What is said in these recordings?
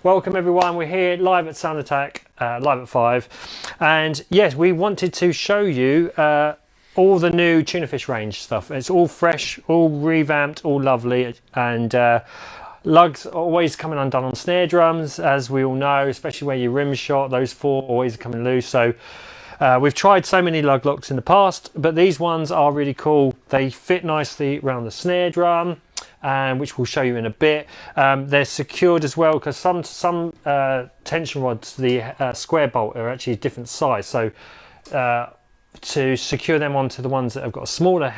Welcome everyone, we're here live at Sound Attack, live at 5, and yes, we wanted to show you all the new tuna fish range stuff. It's all fresh, all revamped, all lovely, and lugs are always coming undone on snare drums, as we all know, especially where your rim's shot, those four always coming loose. So we've tried so many lug locks in the past, but these ones are really cool. They fit nicely around the snare drum, which we'll show you in a bit. They're secured as well, because some tension rods, the square bolt, are actually a different size. So to secure them onto the ones that have got a smaller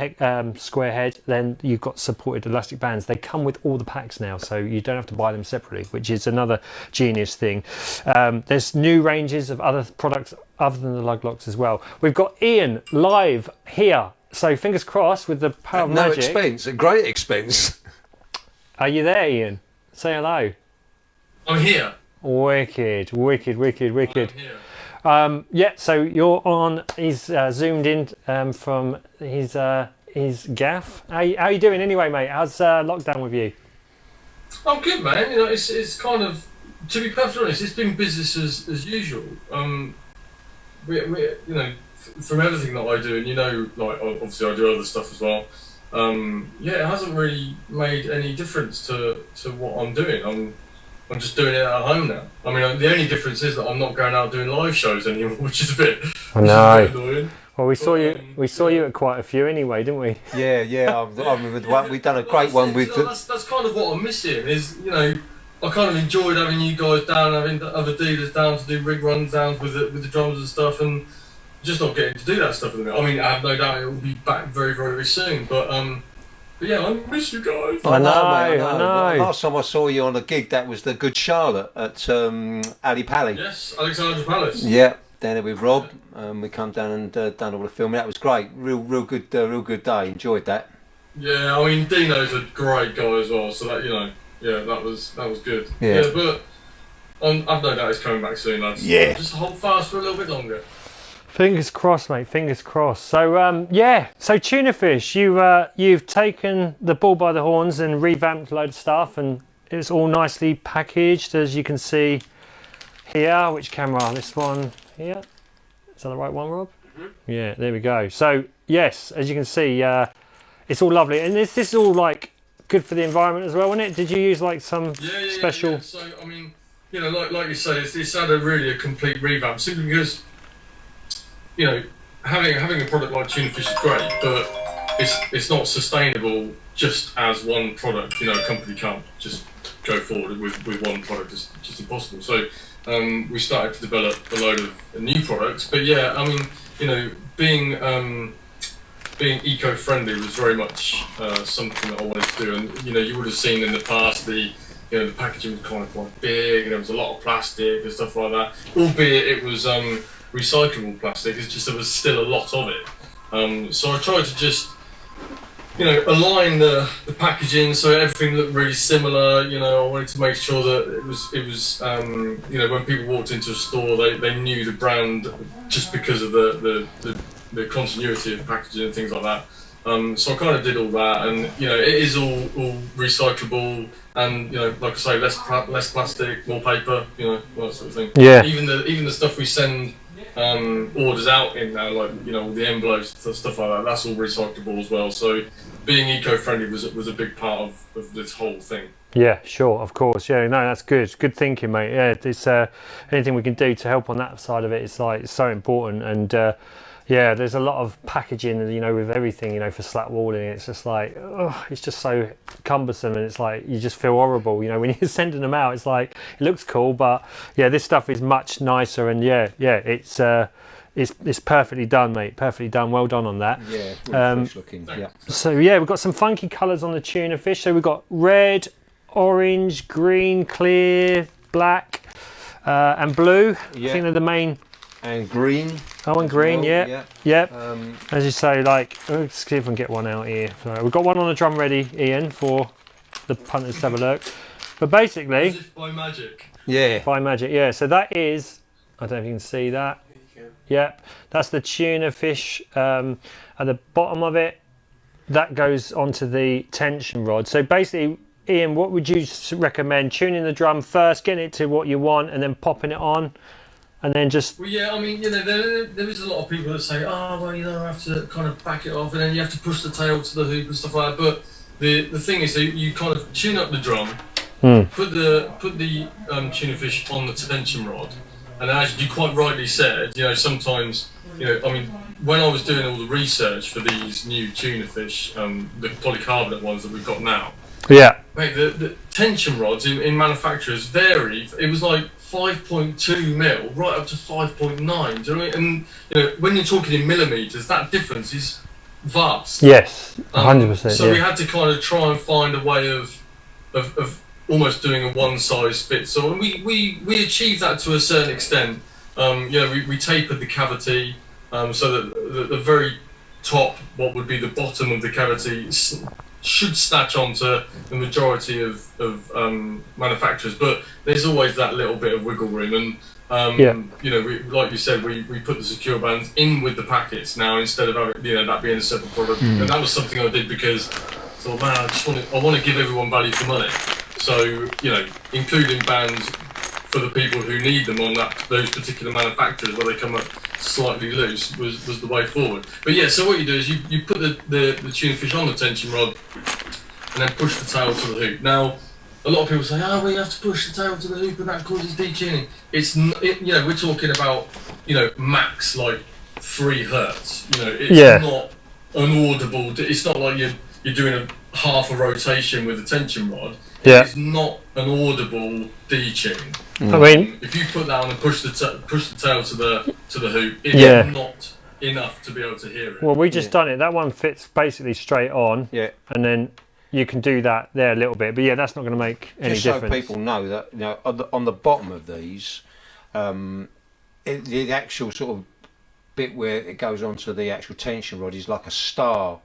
square head, then you've got supported elastic bands. They come with all the packs now, so you don't have to buy them separately, which is another genius thing. There's new ranges of other products other than the lug locks as well. We've got Ian live here, so fingers crossed with the power of magic. No expense, a great expense. Are you there, Ian? Say hello. I'm here. Wicked, wicked, wicked, wicked. I'm here. Yeah, so you're on. He's zoomed in from his gaff. How you doing anyway, mate? How's lockdown with you? I'm good, man. You know, it's kind of, to be perfectly honest, it's been business as usual. We you know, from everything that I do, and you know, like obviously I do other stuff as well. Yeah, it hasn't really made any difference to what I'm doing. I'm just doing it at home now. I mean, the only difference is that I'm not going out doing live shows anymore, which is a bit annoying. Well, we saw you at quite a few anyway, didn't we? Yeah. I remember the one we've done a great one with. That's kind of what I'm missing. Is, you know, I kind of enjoyed having you guys down, having other dealers down to do rig runs downs with the drums and stuff, and just not getting to do that stuff at the minute. I mean, I have no doubt it will be back very, very soon, but yeah, I miss you guys. I know. Last time I saw you on a gig, that was the Good Charlotte at Ali Pally. Yes, Alexandra Palace. Yeah, down there with Rob. We come down and done all the filming. That was great. Real good day. Enjoyed that. Yeah, I mean, Dino's a great guy as well. So that, you know, yeah, that was good. Yeah, but I've no doubt he's coming back soon, lads. Yeah. Just hold fast for a little bit longer. Fingers crossed, mate. Fingers crossed. So yeah. So Tuna Fish, you've taken the bull by the horns and revamped a load of stuff, and it's all nicely packaged, as you can see here. Which camera? This one here. Is that the right one, Rob? Mm-hmm. Yeah. There we go. So yes, as you can see, it's all lovely, and this is all like good for the environment as well, isn't it? Did you use like some special? Yeah. So I mean, you know, like you say, it's had a complete revamp, simply because, you know, having a product like Tuna Fish is great, but it's not sustainable just as one product. You know, a company can't just go forward with one product. It's just impossible. So we started to develop a load of new products. But yeah, I mean, you know, being eco-friendly was very much something that I wanted to do. And you know, you would have seen in the past the packaging was kind of quite big, and there was a lot of plastic and stuff like that. Albeit it was recyclable plastic, it's just there was still a lot of it. So I tried to just, you know, align the packaging so everything looked really similar. You know, I wanted to make sure that it was you know, when people walked into a store, they knew the brand just because of the continuity of packaging and things like that. So I kind of did all that, and you know, it is all recyclable, and you know, like I say, less plastic, more paper, you know, that sort of thing. Yeah. Even the stuff we send orders out in now, like, you know, the envelopes, stuff like that, that's all recyclable as well. So being eco-friendly was a big part of this whole thing. Yeah, sure, of course. Yeah, no, that's good. Good thinking, mate. Yeah, it's anything we can do to help on that side of it. It's like, it's so important, and yeah, there's a lot of packaging, you know, with everything, you know, for slat walling. It's just like, oh, it's just so cumbersome, and it's like you just feel horrible, you know, when you're sending them out. It's like, it looks cool, but yeah, this stuff is much nicer, and yeah, it's perfectly done, mate. Perfectly done. Well done on that. Yeah, really fresh looking. Yeah. So yeah, we've got some funky colours on the Tuna Fish. So we've got red, orange, green, clear, black, and blue. Yeah. I think they're the main. And green. Oh, and green, well, yeah. yeah. As you say, like, let's see if we can get one out here. So we've got one on the drum ready, Ian, for the punters to have a look. But basically, Is it by magic? Yeah. by magic, yeah. So that is, I don't know if you can see that. Yep, that's the Tuna Fish. At the bottom of it, that goes onto the tension rod. So basically, Ian, what would you recommend? Tuning the drum first, getting it to what you want, and then popping it on, and then just... Well, yeah, I mean, there is a lot of people that say, oh, well, I have to kind of back it off, and then you have to push the tail to the hoop and stuff like that. But the thing is, you kind of tune up the drum, put the tuna fish on the tension rod, and as you quite rightly said, sometimes, I mean, when I was doing all the research for these new tuna fish, the polycarbonate ones that we've got now, yeah, mate, the tension rods in manufacturers vary. It was like 5.2 mil right up to 5.9. Do you know what I mean? And when you're talking in millimeters, that difference is vast. Yes, 100%. So we had to kind of try and find a way of almost doing a one size fits all, and we achieved that to a certain extent. We tapered the cavity so that the very top, what would be the bottom of the cavity, should snatch onto the majority of manufacturers, but there's always that little bit of wiggle room. And like you said, we put the secure bands in with the packets now instead of having, that being a separate product. And that was something I did because I thought, man, I want to give everyone value for money. So including bands for the people who need them on those particular manufacturers where they come up slightly loose was the way forward. But yeah, so what you do is you put the tuna fish on the tension rod and then push the tail to the hoop. Now, a lot of people say, oh, well, you have to push the tail to the hoop and that causes detuning. We're talking about, max like 3 hertz. It's not an audible, it's not like you're doing a half a rotation with a tension rod. Yeah. It's not an audible detune. I mean, if you put that on and push the tail to the hoop, it's not enough to be able to hear it. Well, we just done it. That one fits basically straight on. Yeah. And then you can do that there a little bit, but that's not going to make any difference. Just so people know that on the bottom of these, the actual sort of bit where it goes onto the actual tension rod is like a star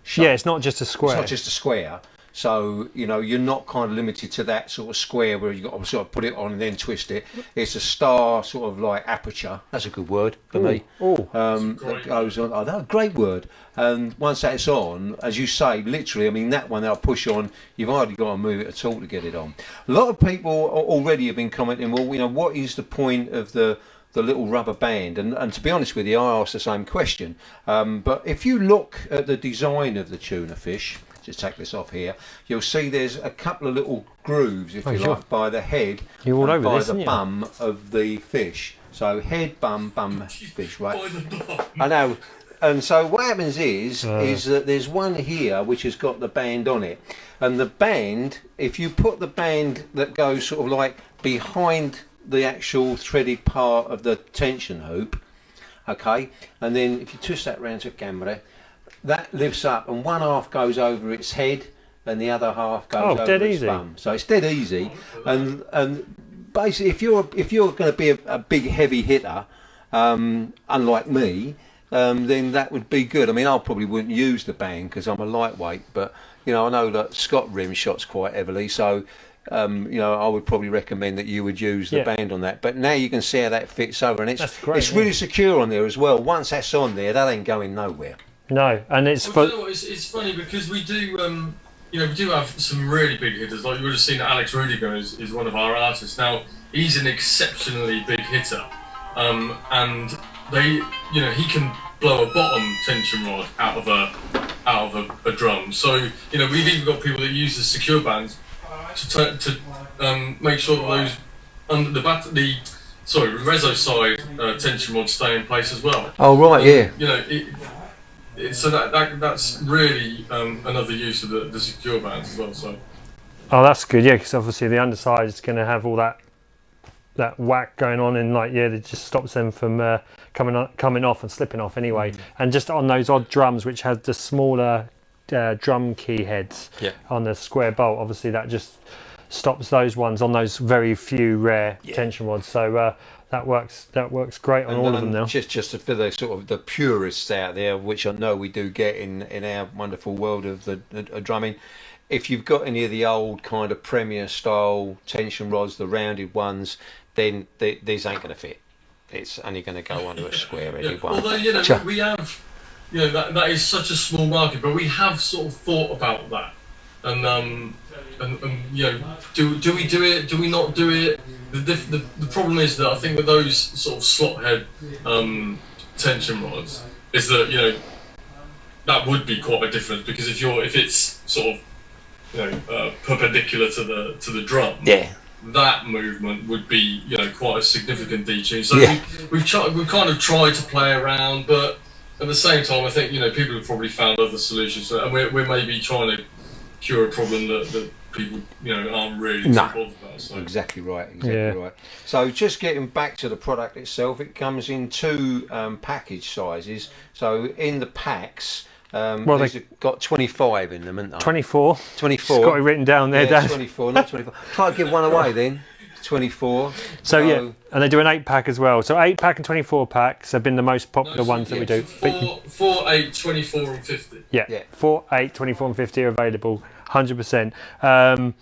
shape. Yeah, it's not just a square. It's not just a square. So, you're not kind of limited to that sort of square where you've got to sort of put it on and then twist it. It's a star sort of like aperture. That's a good word for me. That goes on. Oh, that's a great word. And once that's on, as you say, literally, I mean, that one I'll push on, you've hardly got to move it at all to get it on. A lot of people already have been commenting, well, what is the point of the little rubber band? And to be honest with you, I asked the same question. But if you look at the design of the tuna fish, just take this off here, you'll see there's a couple of little grooves, if you like, by the head and by the bum of the fish. So head, bum, fish, right? I know. And so what happens is that there's one here which has got the band on it. And the band, if you put the band that goes sort of like behind the actual threaded part of the tension hoop, okay, and then if you twist that round to the camera, that lifts up and one half goes over its head and the other half goes over its bum. So it's dead easy. And basically, if you're going to be a big heavy hitter, unlike me, then that would be good. I mean, I probably wouldn't use the band because I'm a lightweight, but I know that Scott rim shots quite heavily, so I would probably recommend that you would use the band on that. But now you can see how that fits over, and it's really secure on there as well. Once that's on there, that ain't going nowhere. No, and it's it's funny because we do we do have some really big hitters. Like you would have seen, Alex Rudiger is one of our artists. Now he's an exceptionally big hitter, and he can blow a bottom tension rod out of a drum. So we've even got people that use the secure bands to make sure that those under the reso side tension rods stay in place as well. Oh right, So that's really another use of the secure bands as well. So. Oh, that's good, because obviously the underside is going to have all that whack going on, and it just stops them from coming off and slipping off anyway. And just on those odd drums which had the smaller drum key heads on the square bolt, obviously that just stops those ones on those very few rare tension rods. So that works great on all of them now. Just for the sort of the purists out there, which I know we do get in our wonderful world of the drumming, if you've got any of the old kind of Premier style tension rods, the rounded ones, then these ain't going to fit. It's only going to go under a square-headed one. Although we have, that is such a small market, but we have sort of thought about that. and you know, do we do it? Do we not do it? The problem is that I think with those sort of slot head tension rods is that, you know, that would be quite a difference, because if it's sort of, you know, perpendicular to the drum, Yeah. that movement would be, you know, quite a significant detune. So Yeah. we've kind of tried to play around, but at the same time, I think, you know, people have probably found other solutions, and we're maybe trying to cure a problem that people, you know, aren't really too bothered about. So. Exactly right. Right. So just getting back to the product itself, it comes in two package sizes. So in the packs, they've got 25 in them, haven't they? 24. 24. It's got it written down there, Yeah, Dan. 24, not 24. Try to give one away then. 24. So yeah, and they do an 8-pack as well. So 8-pack and 24-packs have been the most popular ones that we do. 4, 8, 24 and 50. Yeah, 4, 8, 24 and 50 are available, 100%.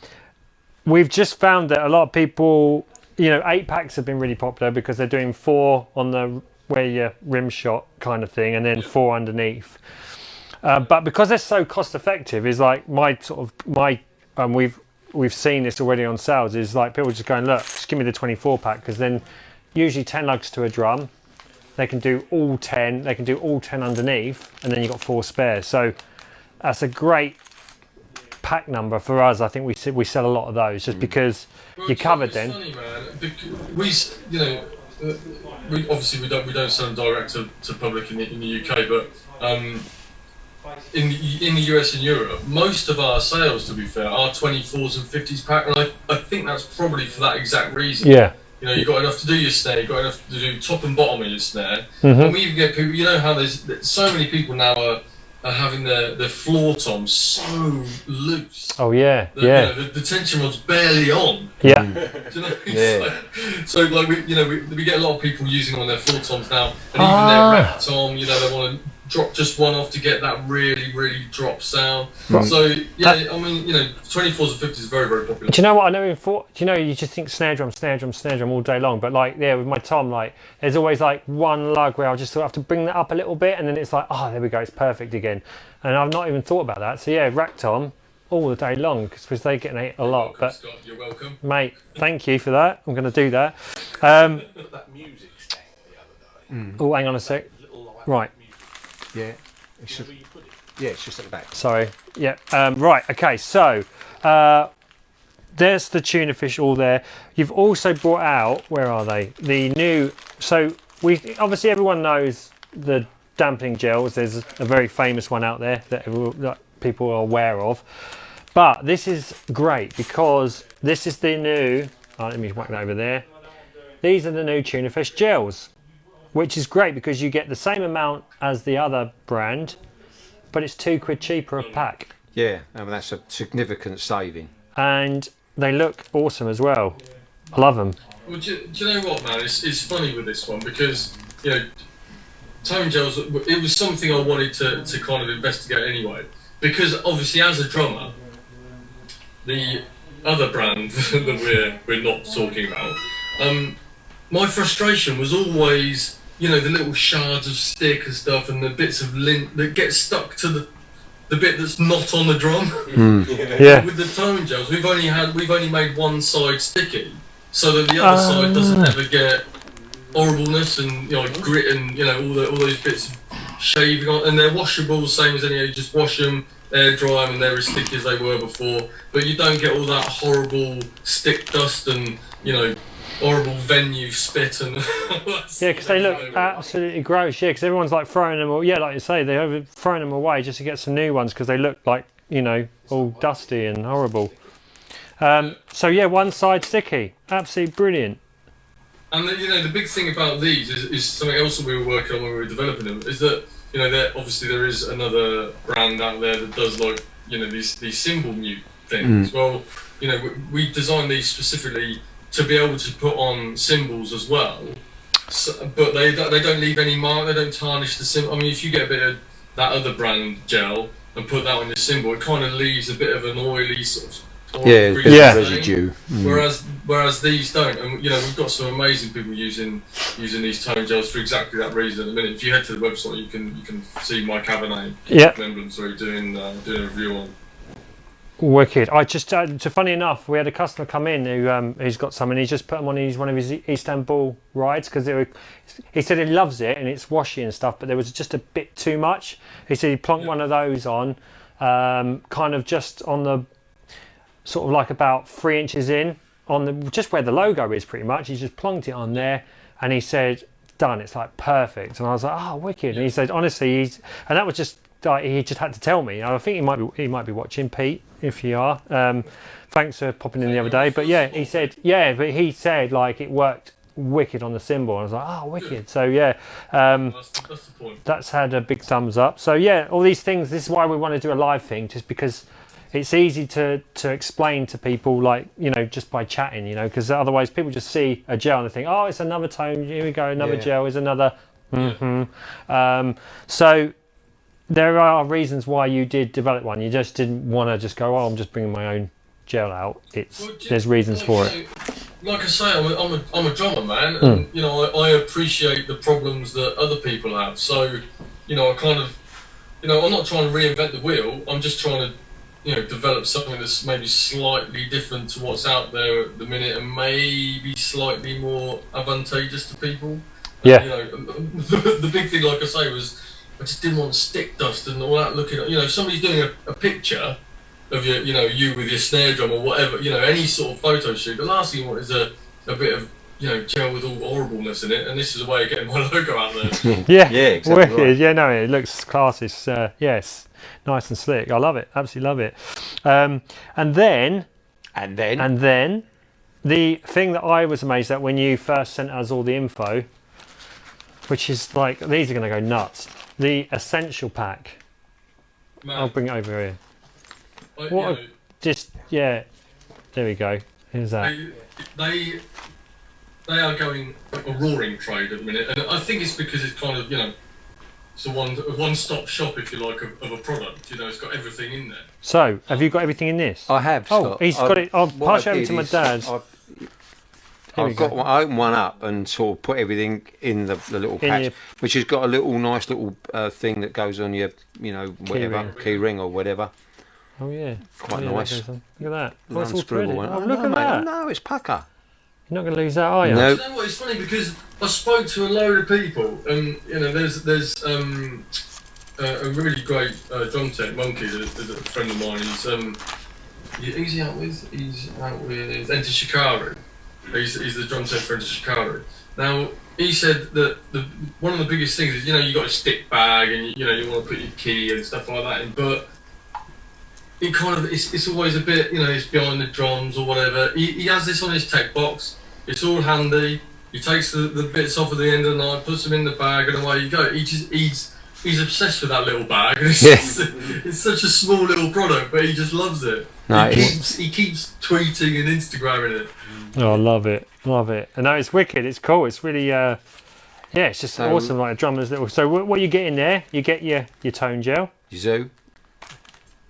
We've just found that a lot of people, you know, 8-packs have been really popular because they're doing 4 on the where your rim shot kind of thing, and then 4 underneath. But because they're so cost effective, is like we've seen this already on sales, is like people just going, look, just give me the 24-pack, because then usually 10 lugs to a drum, they can do all 10, they can do all 10 underneath, and then you've got 4 spares. So that's a great pack number for us. I think we sell a lot of those just because you're covered then. Funny, man, because we obviously we don't sell them direct to public in the UK, but in the US and Europe, most of our sales, to be fair, are 24s and 50s pack, and I think that's probably for that exact reason. Yeah. You know, you've got enough to do your snare, you've got enough to do top and bottom of your snare. And we even get people, you know how there's so many people now are having their floor toms so loose. Oh yeah, that, you know, the tension rod's barely on. Yeah. Do you know? Yeah. So like we get a lot of people using them on their floor toms now, and even their rack tom, you know, they want to drop just one off to get that really drop sound. Right. So yeah, I mean, you know, 24s and 50s is very popular. Do you know what I never even thought? Do you know, you just think snare drum all day long, but like with my tom, like there's always like one lug where I just sort of have to bring that up a little bit, and then it's like, oh, there we go, it's perfect again. And I've not even thought about that. So yeah, rack tom all the day long, because they get a lot. Welcome, but Scott, you're welcome, mate. Thank you for that. I'm going to do that. That music stand the other day. Oh, hang on a sec. Right. Yeah. It's just at the back. Sorry. Yeah. Right. Okay. So there's the tuna fish all there. You've also brought out, where are they? The new. So obviously everyone knows the dampening gels. There's a very famous one out there that people are aware of. But this is great because this is the new. Let me whack it over there. These are the new tuna fish gels, which is great because you get the same amount as the other brand, but it's £2 cheaper a pack. Yeah, I mean, that's a significant saving. And they look awesome as well. I love them. Well, do you know what, man? It's funny with this one because, you know, tone gels, it was something I wanted to kind of investigate anyway. Because obviously, as a drummer, the other brand that we're not talking about, my frustration was always, you know, the little shards of stick and stuff, and the bits of lint that get stuck to the bit that's not on the drum. Yeah. With the tone gels, we've only made one side sticky, so that the other side doesn't ever get horribleness and, you know, grit and, you know, all those bits of shaving on. And they're washable, same as any. You just wash them, air dry them, and they're as sticky as they were before. But you don't get all that horrible stick dust and, you know, horrible venue spit and Yeah, because they look absolutely gross. Yeah, because everyone's like throwing them. Yeah, like you say, they're throwing them away just to get some new ones because they look like, you know, all dusty and horrible. So yeah, one side sticky, absolutely brilliant. And you know, the big thing about these is something else that we were working on when we were developing them. Is that, you know, obviously there is another brand out there that does, like, you know, these cymbal mute things. Well, you know, we designed these specifically to be able to put on cymbals as well, but they don't leave any mark. They don't tarnish the cymbal. I mean, if you get a bit of that other brand gel and put that on your cymbal, it kind of leaves a bit of an oily sort of residue. Whereas these don't. And you know, we've got some amazing people using these tone gels for exactly that reason. At the minute, if you head to the website, you can see Mike Cabernet emblems where he's doing a review on. Wicked. I just, funny enough, we had a customer come in who's got some, and he's just put them on one of his Istanbul rides because he said he loves it and it's washy and stuff, but there was just a bit too much. He said he plonked one of those on, kind of just on the sort of like about 3 inches in on the just where the logo is pretty much. He just plonked it on there, and he said, "Done. It's like perfect." And I was like, "Oh, wicked!" And he said, "Honestly, and that was just." Like, he just had to tell me. I think he might be watching, Pete, if you are. Thanks for popping in the other day. But yeah, he said like it worked wicked on the symbol. I was like, oh, wicked. So yeah, That's the point. that's had a big thumbs up. So yeah, all these things. This is why we want to do a live thing, just because it's easy to explain to people, like, you know, just by chatting, you know, because otherwise people just see a gel and they think, oh, it's another tone. Here we go, another gel is another. So. There are reasons why you did develop one. You just didn't want to just go, oh, I'm just bringing my own gel out. There's reasons for it. Like I say, I'm a drummer, man, and you know I appreciate the problems that other people have. So, you know, I kind of, you know, I'm not trying to reinvent the wheel. I'm just trying to, you know, develop something that's maybe slightly different to what's out there at the minute, and maybe slightly more advantageous to people. Yeah. You know, the big thing, like I say, was. I just didn't want stick dust and all that looking at, you know, if somebody's doing a picture of your, you know, you with your snare drum or whatever, you know, any sort of photo shoot, the last thing you want is a bit of, you know, gel with all horribleness in it, and this is a way of getting my logo out there. Yeah, exactly. Wicked. Right. Yeah, no, it looks classy. It's, yes, nice and slick. I love it. Absolutely love it. And then the thing that I was amazed at when you first sent us all the info, which is like, these are going to go nuts. The essential pack. Man, I'll bring it over here. like, What? you know, Yeah. There we go. Here's that. they are going a roaring trade at the minute, and I think it's because it's kind of, you know, it's a one-stop shop, if you like, of a product. You know, it's got everything in there. So, have you got everything in this? I have. Oh, Scott. he's got it. I'll what pass I it over did to my is dad's. I've got one, I opened one up and sort of put everything in the little patch, which has got a nice little thing that goes on your, you know, whatever key ring or whatever. Oh yeah, Quite yeah, nice. Look at that. An It's all unscrewable threaded. one. Oh, look at that. No, it's pucker. You're not going to lose that, are you? No. You know what? It's funny because I spoke to a load of people, and you know, there's a really great drum tech, Monkey, that's a friend of mine. Who's he out with? He's out with Enter Shikari. He's the drum tech for Enter Shikari. Now, he said that one of the biggest things is, you know, you got a stick bag and you know you want to put your key and stuff like that in, but it kind of it's always a bit, you know, it's behind the drums or whatever. He has this on his tech box. It's all handy. He takes the bits off at the end of the night, puts them in the bag, and away you go. He's obsessed with that little bag. It's such a small little product, but he just loves it. No, he keeps tweeting and Instagramming it. Oh, I love it. And no, it's wicked. It's cool. It's really, it's just awesome. Like a drummer's little. So what you get in there? You get your tone gel. Zoo.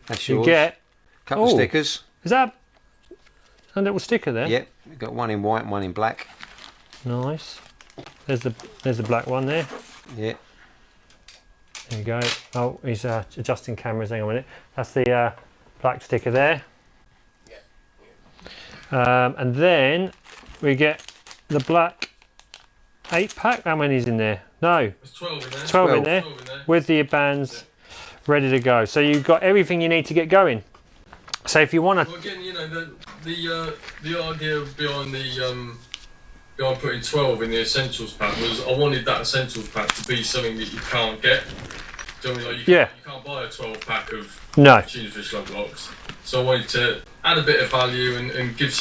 That's yours. You get a couple of stickers. Is that a little sticker there? Yep. We've got one in white and one in black. Nice. There's the black one there. Yeah. There you go. Oh, he's adjusting cameras. Hang on a minute. That's the black sticker there. And then we get the black 8-pack. How many's in there? No. There's 12 in there. 12 in there. With the bands ready to go. So you've got everything you need to get going. So if you want to... Well, again, you know, the idea behind behind putting 12 in the essentials pack was I wanted that essentials pack to be something that you can't get. Do you know what I mean? Like you can't buy a 12 pack of tuna fish lug locks. So I wanted to add a bit of value and give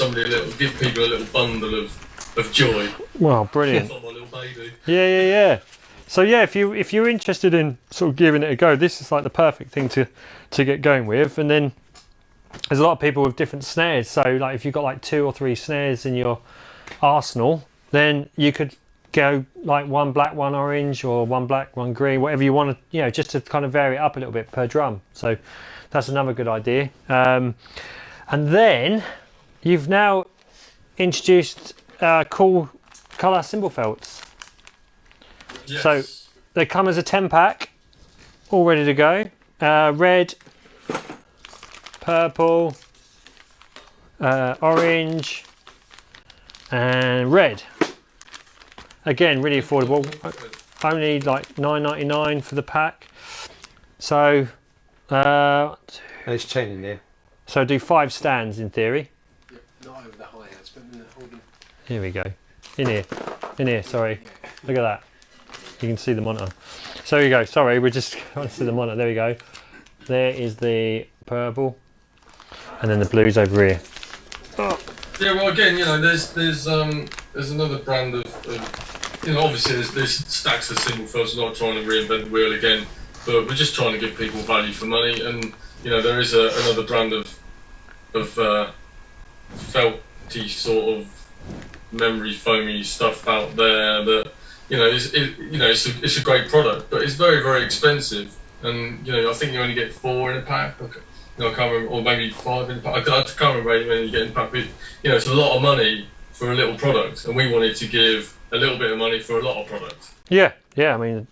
people a little bundle of joy. Well, brilliant. It's not my little baby. Yeah. So yeah, if you're interested in sort of giving it a go, this is like the perfect thing to get going with. And then there's a lot of people with different snares. So like if you've got like 2 or 3 snares in your arsenal, then you could go like one black, one orange, or one black, one green, whatever you want to, you know, just to kind of vary it up a little bit per drum. So that's another good idea. And then you've now introduced cool colour cymbal felts. Yes. So they come as a 10-pack, all ready to go. Red, purple, orange, and red. Again, really affordable. Only like $9.99 for the pack. So, There's 10 in there. so do 5 stands in theory. Yep, not over the high hats, but in the holding. Here we go. In here. Sorry. Look at that. You can see the monitor. So here you go. Sorry, we're just going to see the monitor. There we go. There is the purple, and then the blues over here. Yeah, well, again, there's another brand of obviously there's stacks of single felts. Not trying to reinvent the wheel again, but we're just trying to give people value for money. And there is another brand of felty sort of memory foamy stuff out there that it's a great product, but it's very, very expensive. And I think you only get 4 in a pack. I can't remember, or maybe 5 in a pack. I can't remember when you get in a pack. But it's a lot of money for a little product, and we wanted to give a little bit of money for a lot of product. Yeah. I mean,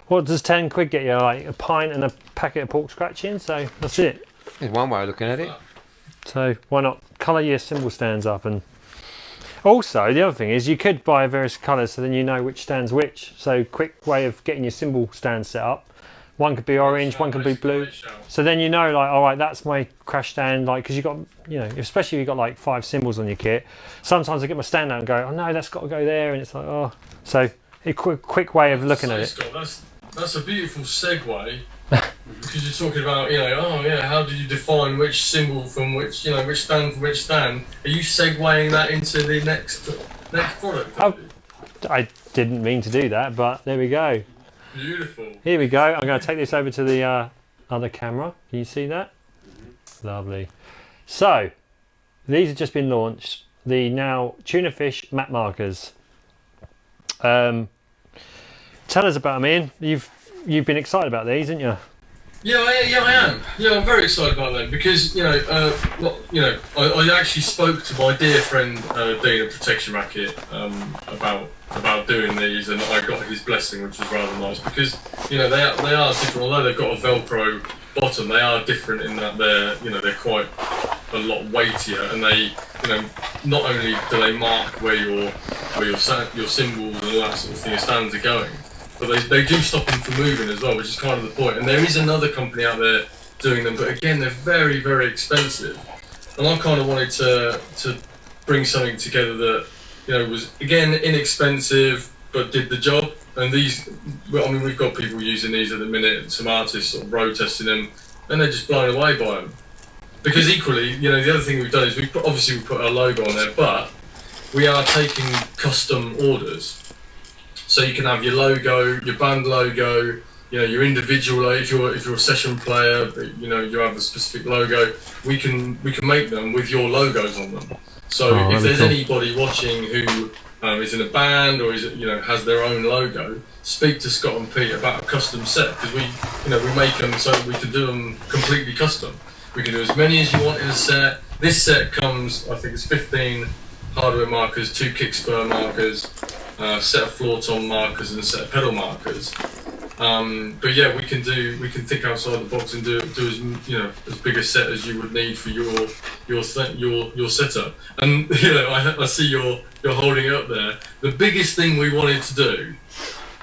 what does 10 quid get you? Like a pint and a packet of pork scratching. So that's it. There's one way of looking at it. So why not colour your symbol stands up? And also the other thing is you could buy various colours, so then you know which stand's which. So quick way of getting your symbol stand set up. One could be orange, one could be blue. So then you know, like, all right, that's my crash stand. Like, because you got, especially if you've got like 5 symbols on your kit. Sometimes I get my stand out and go, oh no, that's got to go there, and it's like, oh. So a quick way of looking at it. Scott, that's a beautiful segue because you're talking about, how do you define which symbol from which, which stand from which stand? Are you segueing that into the next product? I didn't mean to do that, but there we go. Beautiful. Here we go. I'm going to take this over to the other camera. Can you see that? Mm-hmm. Lovely. So, these have just been launched. The now Tuna Fish matte markers. Tell us about them, Ian. You've been excited about these, haven't you? Yeah, I am. Yeah, I'm very excited about them because I actually spoke to my dear friend Dean at Protection Racket about doing these, and I got his blessing, which was rather nice because they are different. Although they've got a Velcro bottom, they are different in that they're quite a lot weightier, and they not only do they mark where your symbols and all that sort of thing, your stands are going. But they do stop them from moving as well, which is kind of the point. And there is another company out there doing them, but again, they're very, very expensive. And I kind of wanted to bring something together that was again inexpensive, but did the job. And these, we've got people using these at the minute, some artists sort of road testing them, and they're just blown away by them. Because equally, the other thing we've done is we put our logo on there, but we are taking custom orders. So you can have your logo, your band logo, your individual. If you're a session player, you have a specific logo. We can make them with your logos on them. So if there's anybody watching who is in a band or has their own logo, speak to Scott and Pete about a custom set because we make them so we can do them completely custom. We can do as many as you want in a set. This set comes, I think it's 15 hardware markers, 2 kick spur markers. Set of floor tom markers and a set of pedal markers, but yeah, we can think outside the box and do as big a set as you would need for your setup. And I see you're holding it up there. The biggest thing we wanted to do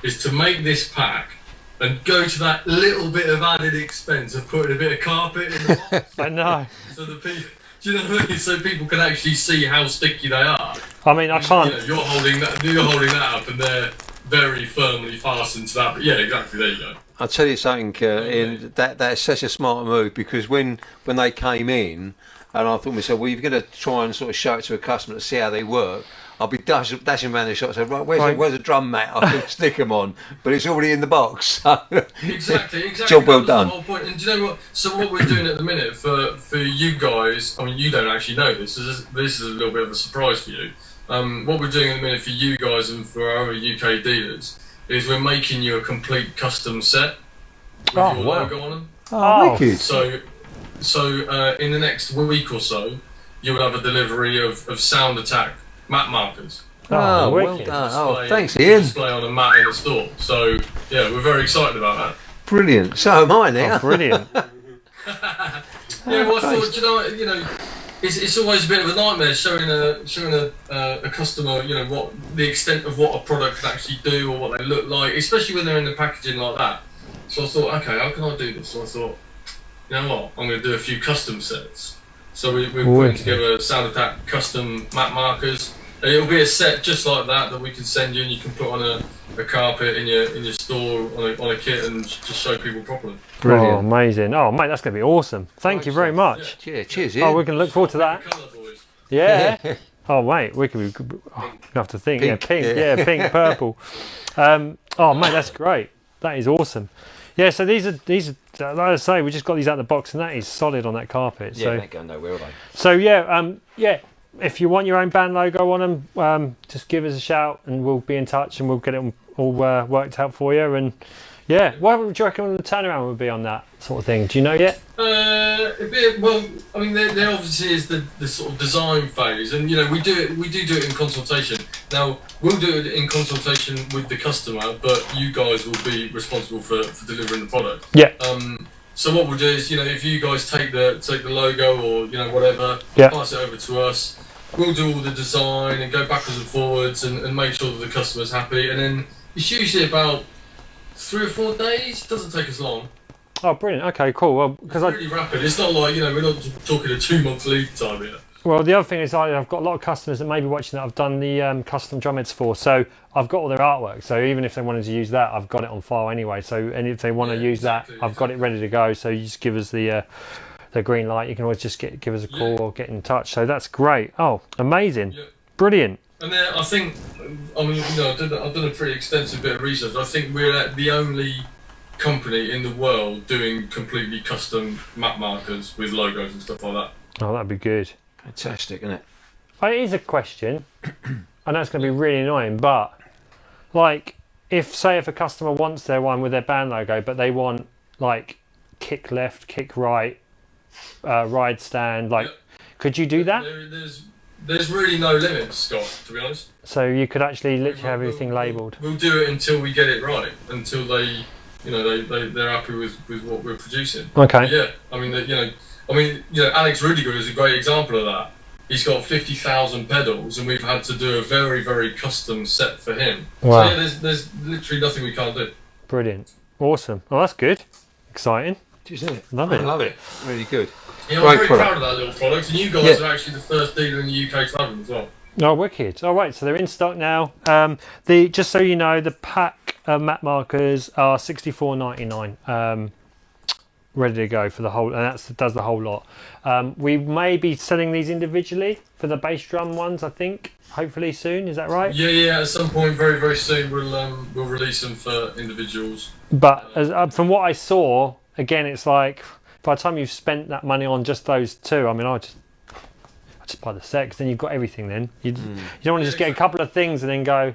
is to make this pack and go to that little bit of added expense of putting a bit of carpet in the box. I know. So do you know what I mean? So people can actually see how sticky they are. I mean, I can't. You're holding that up, and they're very firmly fastened to that. But yeah, exactly. There you go. I'll tell you something, Ian, that's such a smart move because when they came in, and I thought to myself, well, you're going to try and sort of show it to a customer to see how they work. I'll be dashing around the shop and say, right, where's a drum mat? I can stick them on, but it's already in the box. Exactly. Job well done. The whole point. And do you know what? So what we're doing at the minute for you guys, I mean, you don't actually know this. This is a little bit of a surprise for you. What we're doing at the minute for you guys and for our other UK dealers is we're making you a complete custom set with your logo on them. Oh, wicked. So in the next week or so, you will have a delivery of Sound Attack matte markers. Oh, well wicked. done. Oh, thanks, Ian. Display on a mat in the store. So yeah, we're very excited about that. Brilliant. So am I now. Oh, brilliant. Yeah, well, I thought, it's always a bit of a nightmare showing a customer, you know, what the extent of what a product can actually do or what they look like, especially when they're in the packaging like that. So I thought, okay, how can I do this? So I thought, you know what, I'm going to do a few custom sets. So we're putting together Sound Attack custom map markers. And it'll be a set just like that we can send you, and you can put on a carpet in your store on a kit and just show people properly. Brilliant. Oh, amazing. Oh, mate, that's going to be awesome. Thank you very much. Yeah, cheers. Oh, we can look forward to that. Colour, boys. Yeah. Oh, mate, we could have to think. Pink. Yeah, pink. Yeah, pink, purple. Oh, mate, that's great. That is awesome. Yeah, so these are like I say, we just got these out of the box, and that is solid on that carpet. Yeah, So they ain't going nowhere, are they? So yeah, if you want your own band logo on them, just give us a shout and we'll be in touch and we'll get it all worked out for you. And yeah, what would you reckon the turnaround would be on that sort of thing? Do you know yet? Well, I mean, there obviously is the sort of design phase, and you know we do it in consultation. Now we'll do it in consultation with the customer, but you guys will be responsible for delivering the product. Yeah. So what we'll do is, you know, if you guys take the logo or you know whatever, pass it over to us. We'll do all the design and go backwards and forwards and make sure that the customer's happy. And then it's usually about 3 or 4 days. It doesn't take us long. Oh, brilliant. Okay, cool. Well, because it's really rapid. It's not like, you know, we're not talking a 2-month lead time here. Well, the other thing is I've got a lot of customers that may be watching that I've done the custom drum heads for, so I've got all their artwork. So even if they wanted to use that, I've got it on file anyway. So and if they want to use that, I've got it ready to go. So you just give us the green light. You can always just give us a call or get in touch. So that's great. Oh, amazing, brilliant. And then I think, I mean, you know, I've done a pretty extensive bit of research. I think we're the only company in the world doing completely custom map markers with logos and stuff like that. Oh, that'd be good. Fantastic, isn't it? It is a question. I know it's going to be really annoying, but like, if a customer wants their one with their band logo, but they want like kick left, kick right, ride stand, like, could you do that? There's really no limits, Scott, to be honest. So you could actually literally have everything labelled. We'll do it until we get it right, until they, you know, they're happy with what we're producing. Okay. But yeah, I mean, Alex Rudiger is a great example of that. He's got 50,000 pedals, and we've had to do a very, very custom set for him. Wow. So yeah, there's literally nothing we can't do. Brilliant. Awesome. Oh, that's good. Exciting. Isn't it? Love it. I love it. Really good. Yeah, I'm very proud of that little product, and you guys are actually the first dealer in the UK to have them as well. Oh, wicked. All right, so they're in stock now. Just so you know, the pack of map markers are $64.99. Ready to go for the whole, and that does the whole lot. We may be selling these individually for the bass drum ones, I think. Hopefully soon, is that right? Yeah. At some point, very, very soon, we'll release them for individuals. But from what I saw, again, it's like by the time you've spent that money on just those two, I mean, I just buy the set, 'cause then you've got everything. Then you don't want to just get a couple of things and then go,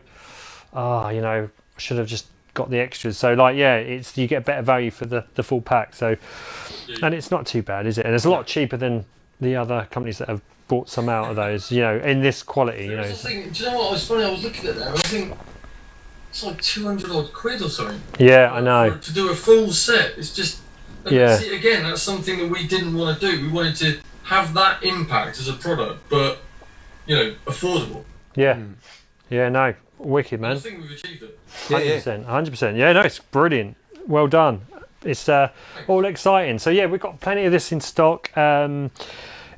you know, I should have just got the extras. So like, yeah, you get better value for the full pack. So, and it's not too bad, is it? And it's a lot cheaper than the other companies that have bought some out of those, you know, in this quality, you know. Do you know what? It was funny. I was looking at that, and I think it's like 200 odd quid or something. Yeah, I know. To do a full set, it's just. Yeah. See, again, that's something that we didn't want to do. We wanted to have that impact as a product, but you know, affordable. Yeah. Yeah. No. Wicked, man. I think we've achieved it. 100%. 100%. Yeah. No, it's brilliant. Well done. It's all exciting. So yeah, we've got plenty of this in stock.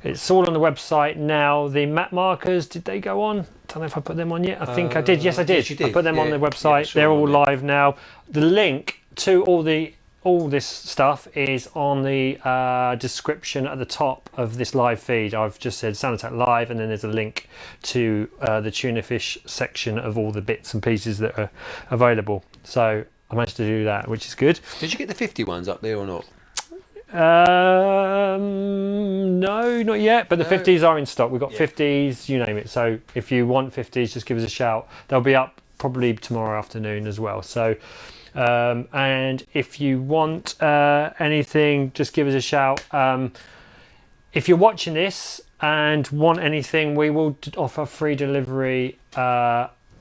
It's all on the website now. The map markers, did they go on? Don't know if I put them on yet. I think I did. Yes, I did. Yes, you did. I put them on the website. They're all live now. The link to all this stuff is on the description at the top of this live feed. I've just said Sound Attack Live, and then there's a link to the Tuna Fish section of all the bits and pieces that are available. So I managed to do that, which is good. Did you get the 50 ones up there or not? No, not yet, but the 50s are in stock. We've got 50s, you name it. So if you want 50s, just give us a shout. They'll be up probably tomorrow afternoon as well. So and if you want anything, just give us a shout. If you're watching this and want anything, we will offer free delivery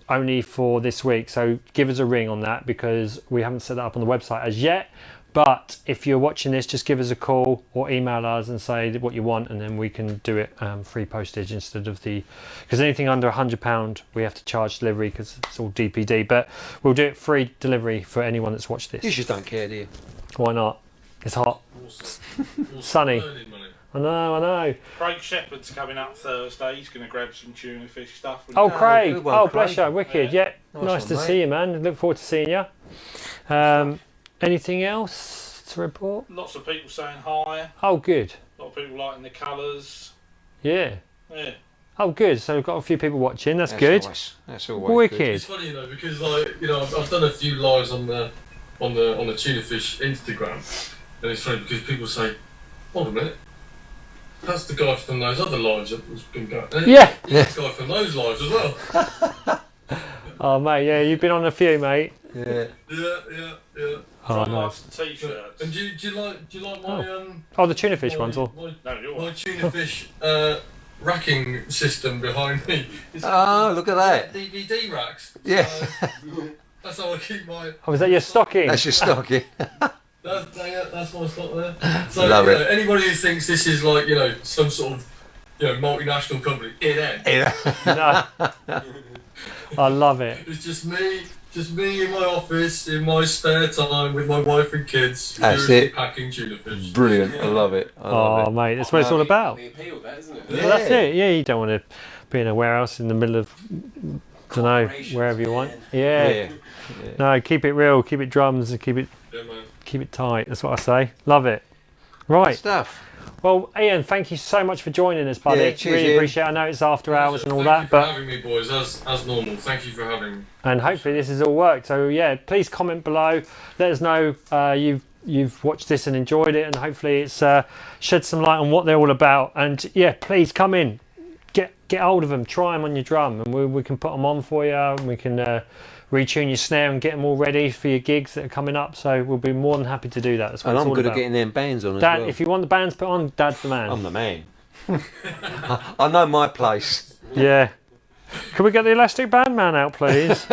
only for this week. So give us a ring on that, because we haven't set that up on the website as yet. But if you're watching this, just give us a call or email us and say what you want, and then we can do it free postage instead of because anything under £100 we have to charge delivery because it's all DPD. But we'll do it free delivery for anyone that's watched this. You just don't care, do you? Why not? It's hot, sunny. I know. Craig Shepherd's coming up Thursday. He's going to grab some tuna fish stuff. Oh, Craig. good one, Bless Craig. you. Wicked. Yeah. Nice one, to mate. see you, man. Look forward to seeing you. Anything else to report? Lots of people saying hi. Oh, good. A lot of people liking the colours. Yeah. Yeah. Oh, good. So we've got a few people watching. That's good. Nice. That's always Wicked. good. It's funny, you know, because I've done a few lives on the tuna fish Instagram, and it's funny because people say, "Hold a minute, that's the guy from those other lives that was been going." Yeah. He's the guy from those lives as well. Oh, mate. Yeah, you've been on a few, mate. Yeah. Yeah. Oh, John nice. likes the t-shirts. And do you like my Oh, the tuna fish ones. Or No, you're my tuna fish racking system behind me? It's Oh, look at that. DVD racks. Yeah. That's how I keep my. oh, is that your stocking? That's your stocking. That's my stock there. So Love it. anybody who thinks this is like some sort of multinational company, it ain't. Yeah. No. I love it. It's just me in my office in my spare time with my wife and kids. That's furiously it. Packing tuna fish. Brilliant. I love it. I love Oh, mate. That's what it's all about. The appeal, that isn't it? Yeah. Well, that's it. Yeah, you don't want to be in a warehouse in the middle of, don't know, Corporations, wherever you want. Yeah. Yeah. No, keep it real. Keep it drums and keep it tight. That's what I say. Love it. Good Right. stuff. Well, Ian, thank you so much for joining us, buddy. Yeah, cheers, really Ian. appreciate it. I know it's after hours and all Thank you that, for but having me, boys, as normal. Thank you for having me. and hopefully this has all worked. So yeah, please comment below. Let us know you've watched this and enjoyed it, and hopefully it's shed some light on what they're all about. And yeah, please come in, get hold of them, try them on your drum, and we can put them on for you. And we can retune your snare and get them all ready for your gigs that are coming up. So we'll be more than happy to do that. That's what And it's I'm all good about. at getting them bands on as Dad, well. if you want the bands put on, Dad's the man. I'm the man. I know my place. Yeah. Can we get the Elastic Band Man out, please?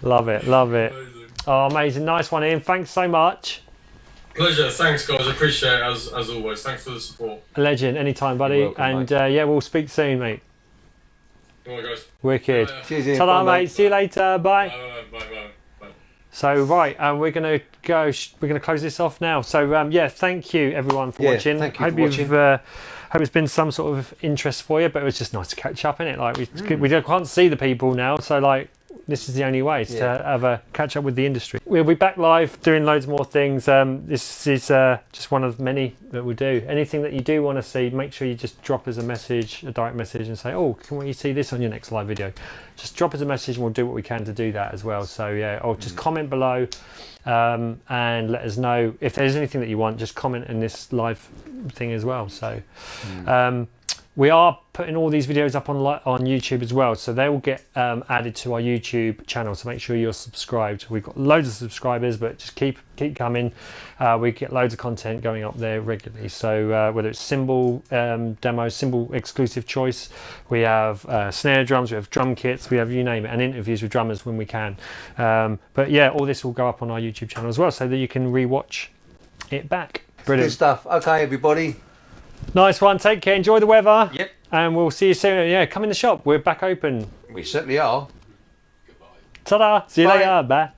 Love it. Amazing. Oh, amazing. Nice one, Ian. Thanks so much. Pleasure. Thanks, guys. Appreciate it as always. Thanks for the support. A legend. Anytime, buddy. You're welcome, and mate. yeah, we'll speak soon, mate. Come on, guys. Wicked. Bye. Cheers, Ian. Ta-da, Bye, mate. See you later. Bye. Bye. So, right, we're going to go. We're going to close this off now. So, yeah, thank you, everyone, for Yeah, watching. thank you Hope for watching. hope it's been some sort of interest for you, but it was just nice to catch up, innit? Like, we can't see the people now, so, like, this is the only way is to have a catch up with the industry. We'll be back live doing loads more things. This is just one of many that we'll do. Anything that you do want to see, make sure you just drop us a message, a direct message, and say, oh, can we see this on your next live video? Just drop us a message and we'll do what we can to do that as well. So yeah, or just comment below and let us know if there's anything that you want. Just comment in this live thing as well. So we are putting all these videos up on YouTube as well, so they will get added to our YouTube channel. So make sure you're subscribed. We've got loads of subscribers, but just keep coming. We get loads of content going up there regularly. So whether it's cymbal demos, cymbal exclusive choice, we have snare drums, we have drum kits, we have you name it, and interviews with drummers when we can. But yeah, all this will go up on our YouTube channel as well, so that you can rewatch it back. Good Brilliant. stuff. Okay, everybody. Nice one. Take care. Enjoy the weather. Yep. And we'll see you soon. Yeah, come in the shop. We're back open. We certainly are. Goodbye. Ta-da. See you Bye. later. Bye.